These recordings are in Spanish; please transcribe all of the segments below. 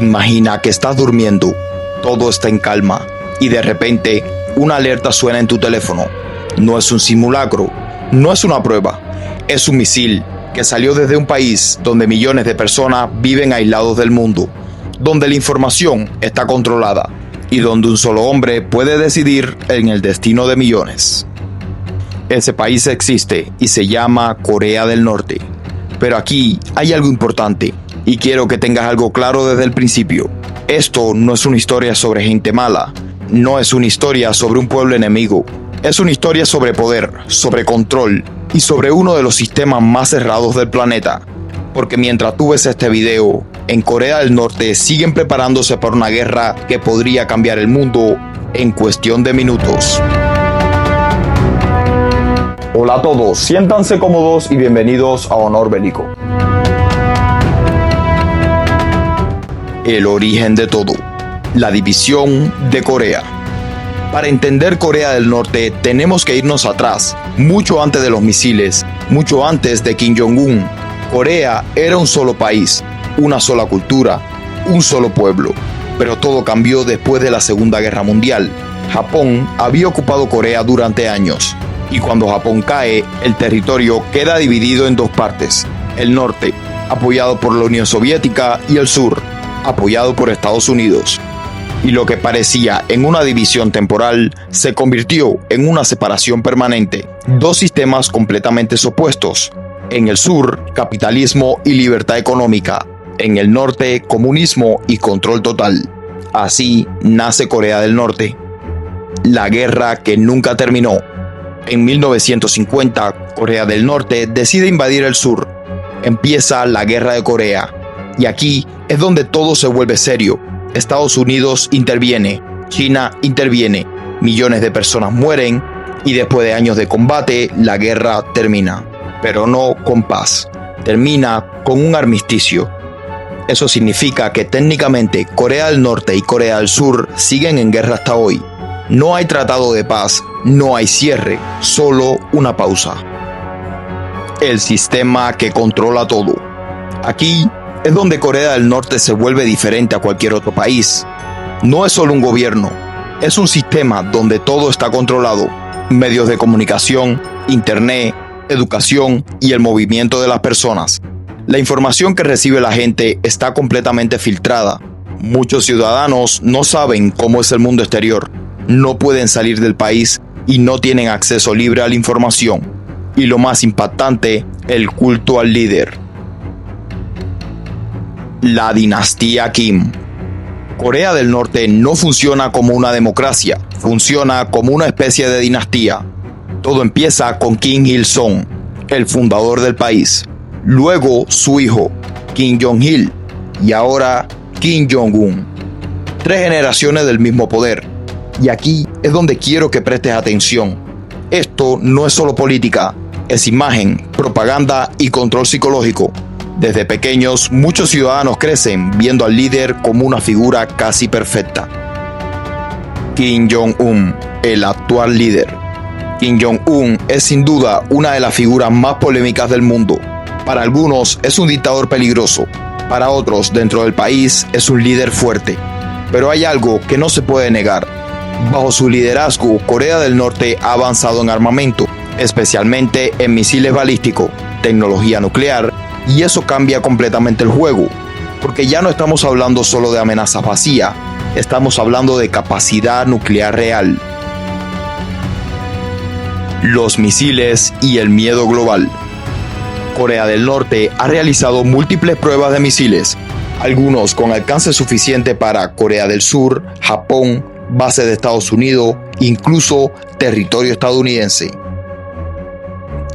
Imagina que estás durmiendo, todo está en calma y de repente una alerta suena en tu teléfono. No es un simulacro, no es una prueba, es un misil que salió desde un país donde millones de personas viven aislados del mundo, donde la información está controlada y donde un solo hombre puede decidir en el destino de millones. Ese país existe y se llama Corea del Norte. Pero aquí hay algo importante y quiero que tengas algo claro desde el principio. Esto no es una historia sobre gente mala, no es una historia sobre un pueblo enemigo. Es una historia sobre poder, sobre control y sobre uno de los sistemas más cerrados del planeta. Porque mientras tú ves este video, en Corea del Norte siguen preparándose para una guerra que podría cambiar el mundo en cuestión de minutos. Hola a todos, siéntanse cómodos y bienvenidos a Honor Bélico. El origen de todo, la división de Corea. Para entender Corea del Norte tenemos que irnos atrás, mucho antes de los misiles, mucho antes de Kim Jong-un. Corea era un solo país, una sola cultura, un solo pueblo. Pero todo cambió después de la Segunda Guerra Mundial. Japón había ocupado Corea durante años. Y cuando Japón cae, el territorio queda dividido en dos partes. El norte, apoyado por la Unión Soviética, y el sur, apoyado por Estados Unidos. Y lo que parecía en una división temporal se convirtió en una separación permanente. Dos sistemas completamente opuestos. En el sur, capitalismo y libertad económica. En el norte, comunismo y control total. Así nace Corea del Norte. La guerra que nunca terminó. En 1950, Corea del Norte decide invadir el sur. Empieza la Guerra de Corea. Y aquí es donde todo se vuelve serio. Estados Unidos interviene, China interviene, millones de personas mueren y después de años de combate, la guerra termina. Pero no con paz, termina con un armisticio. Eso significa que técnicamente Corea del Norte y Corea del Sur siguen en guerra hasta hoy. No hay tratado de paz, no hay cierre, solo una pausa. El sistema que controla todo. Aquí es donde Corea del Norte se vuelve diferente a cualquier otro país. No es solo un gobierno, es un sistema donde todo está controlado. Medios de comunicación, internet, educación y el movimiento de las personas. La información que recibe la gente está completamente filtrada. Muchos ciudadanos no saben cómo es el mundo exterior, no pueden salir del país y no tienen acceso libre a la información. Y lo más impactante, el culto al líder. La dinastía Kim. Corea del Norte no funciona como una democracia, funciona como una especie de dinastía. Todo empieza con Kim Il-sung, el fundador del país. Luego su hijo, Kim Jong-il, y ahora Kim Jong-un. 3 generaciones del mismo poder. Y aquí es donde quiero que prestes atención. Esto no es solo política, es imagen, propaganda y control psicológico. Desde pequeños, muchos ciudadanos crecen viendo al líder como una figura casi perfecta. Kim Jong-un, el actual líder. Kim Jong-un es sin duda una de las figuras más polémicas del mundo. Para algunos es un dictador peligroso, para otros dentro del país es un líder fuerte. Pero hay algo que no se puede negar. Bajo su liderazgo, Corea del Norte ha avanzado en armamento, especialmente en misiles balísticos, tecnología nuclear, y eso cambia completamente el juego, porque ya no estamos hablando solo de amenazas vacías, estamos hablando de capacidad nuclear real. Los misiles y el miedo global. Corea del Norte ha realizado múltiples pruebas de misiles, algunos con alcance suficiente para Corea del Sur, Japón, base de Estados Unidos, incluso territorio estadounidense.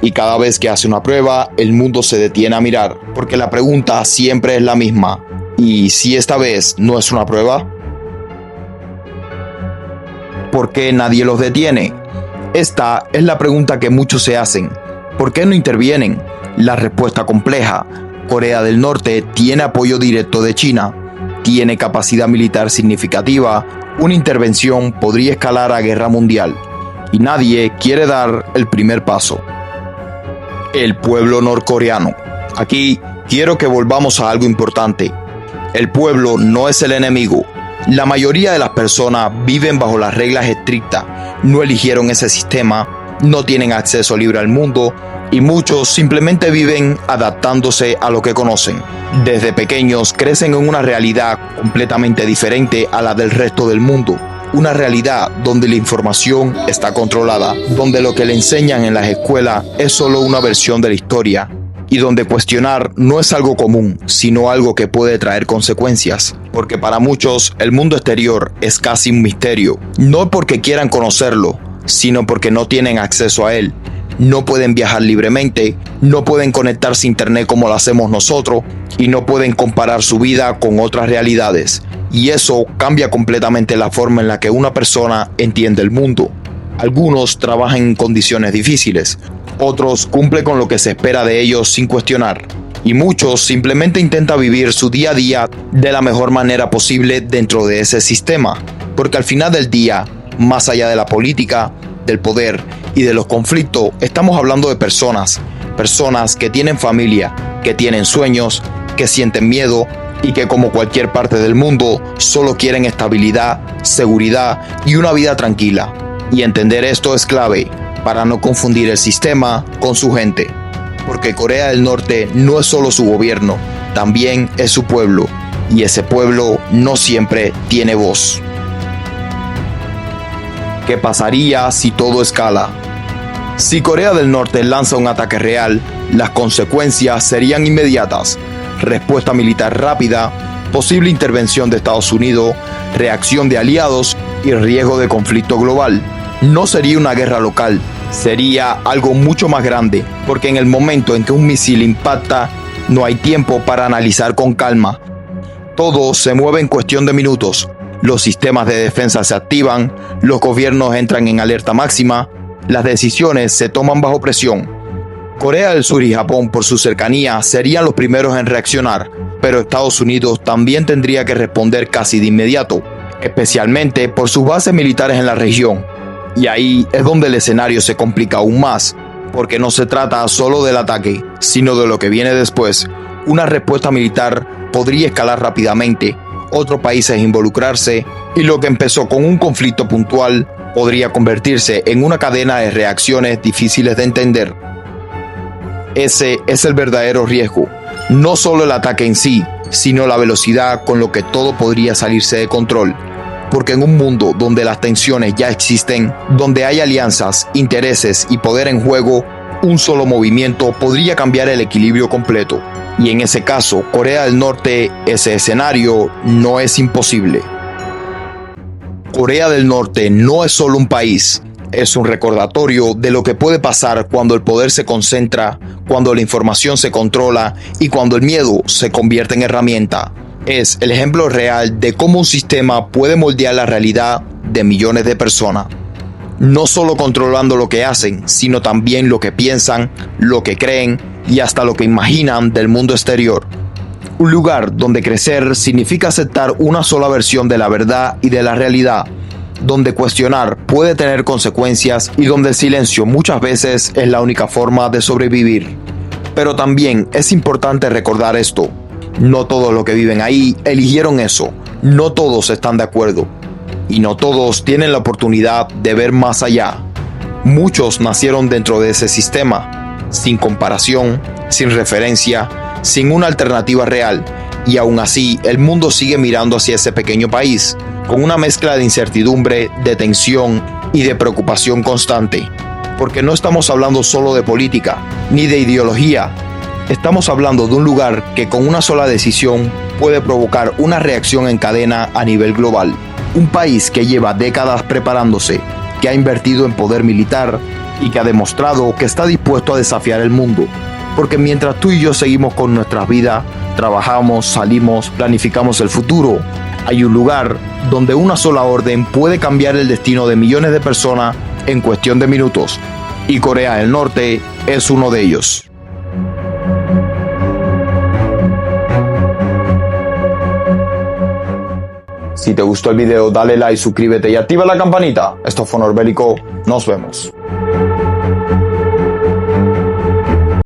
Y cada vez que hace una prueba, el mundo se detiene a mirar, porque la pregunta siempre es la misma. ¿Y si esta vez no es una prueba? ¿Por qué nadie los detiene? Esta es la pregunta que muchos se hacen. ¿Por qué no intervienen? La respuesta compleja. Corea del Norte tiene apoyo directo de China, tiene capacidad militar significativa, una intervención podría escalar a guerra mundial, y nadie quiere dar el primer paso. El pueblo norcoreano. Aquí quiero que volvamos a algo importante. El pueblo no es el enemigo. La mayoría de las personas viven bajo las reglas estrictas, no eligieron ese sistema, no tienen acceso libre al mundo y muchos simplemente viven adaptándose a lo que conocen. Desde pequeños crecen en una realidad completamente diferente a la del resto del mundo. Una realidad donde la información está controlada, donde lo que le enseñan en las escuelas es solo una versión de la historia y donde cuestionar no es algo común, sino algo que puede traer consecuencias. Porque para muchos el mundo exterior es casi un misterio, no porque quieran conocerlo, sino porque no tienen acceso a él. No pueden viajar libremente, no pueden conectarse a internet como lo hacemos nosotros y no pueden comparar su vida con otras realidades. Y eso cambia completamente la forma en la que una persona entiende el mundo. Algunos trabajan en condiciones difíciles, otros cumplen con lo que se espera de ellos sin cuestionar. Y muchos simplemente intentan vivir su día a día de la mejor manera posible dentro de ese sistema. Porque al final del día, más allá de la política, del poder y de los conflictos, estamos hablando de personas que tienen familia, que tienen sueños, que sienten miedo y que como cualquier parte del mundo solo quieren estabilidad, seguridad y una vida tranquila. Y entender esto es clave para no confundir el sistema con su gente. Porque Corea del Norte no es solo su gobierno, también es su pueblo. Y ese pueblo no siempre tiene voz. ¿Qué pasaría si todo escala? Si Corea del Norte lanza un ataque real, las consecuencias serían inmediatas. Respuesta militar rápida, posible intervención de Estados Unidos, reacción de aliados y riesgo de conflicto global. No sería una guerra local, sería algo mucho más grande, porque en el momento en que un misil impacta, no hay tiempo para analizar con calma. Todo se mueve en cuestión de minutos. Los sistemas de defensa se activan, los gobiernos entran en alerta máxima, las decisiones se toman bajo presión. Corea del Sur y Japón, por su cercanía, serían los primeros en reaccionar, pero Estados Unidos también tendría que responder casi de inmediato, especialmente por sus bases militares en la región. Y ahí es donde el escenario se complica aún más, porque no se trata solo del ataque, sino de lo que viene después. Una respuesta militar podría escalar rápidamente, otros países involucrarse, y lo que empezó con un conflicto puntual podría convertirse en una cadena de reacciones difíciles de entender. Ese es el verdadero riesgo, no solo el ataque en sí, sino la velocidad con lo que todo podría salirse de control. Porque en un mundo donde las tensiones ya existen, donde hay alianzas, intereses y poder en juego, un solo movimiento podría cambiar el equilibrio completo. Y en ese caso, Corea del Norte, ese escenario no es imposible. Corea del Norte no es solo un país, es un recordatorio de lo que puede pasar cuando el poder se concentra, cuando la información se controla y cuando el miedo se convierte en herramienta. Es el ejemplo real de cómo un sistema puede moldear la realidad de millones de personas. No solo controlando lo que hacen, sino también lo que piensan, lo que creen y hasta lo que imaginan del mundo exterior. Un lugar donde crecer significa aceptar una sola versión de la verdad y de la realidad, donde cuestionar puede tener consecuencias y donde el silencio muchas veces es la única forma de sobrevivir. Pero también es importante recordar esto. No todos los que viven ahí eligieron eso, no todos están de acuerdo y no todos tienen la oportunidad de ver más allá. Muchos nacieron dentro de ese sistema, sin comparación, sin referencia, sin una alternativa real, y aún así el mundo sigue mirando hacia ese pequeño país, con una mezcla de incertidumbre, de tensión y de preocupación constante. Porque no estamos hablando solo de política, ni de ideología. Estamos hablando de un lugar que con una sola decisión puede provocar una reacción en cadena a nivel global. Un país que lleva décadas preparándose, que ha invertido en poder militar y que ha demostrado que está dispuesto a desafiar el mundo. Porque mientras tú y yo seguimos con nuestras vidas, trabajamos, salimos, planificamos el futuro, hay un lugar donde una sola orden puede cambiar el destino de millones de personas en cuestión de minutos. Y Corea del Norte es uno de ellos. Si te gustó el video, dale like, suscríbete y activa la campanita. Esto fue Norbélico, nos vemos.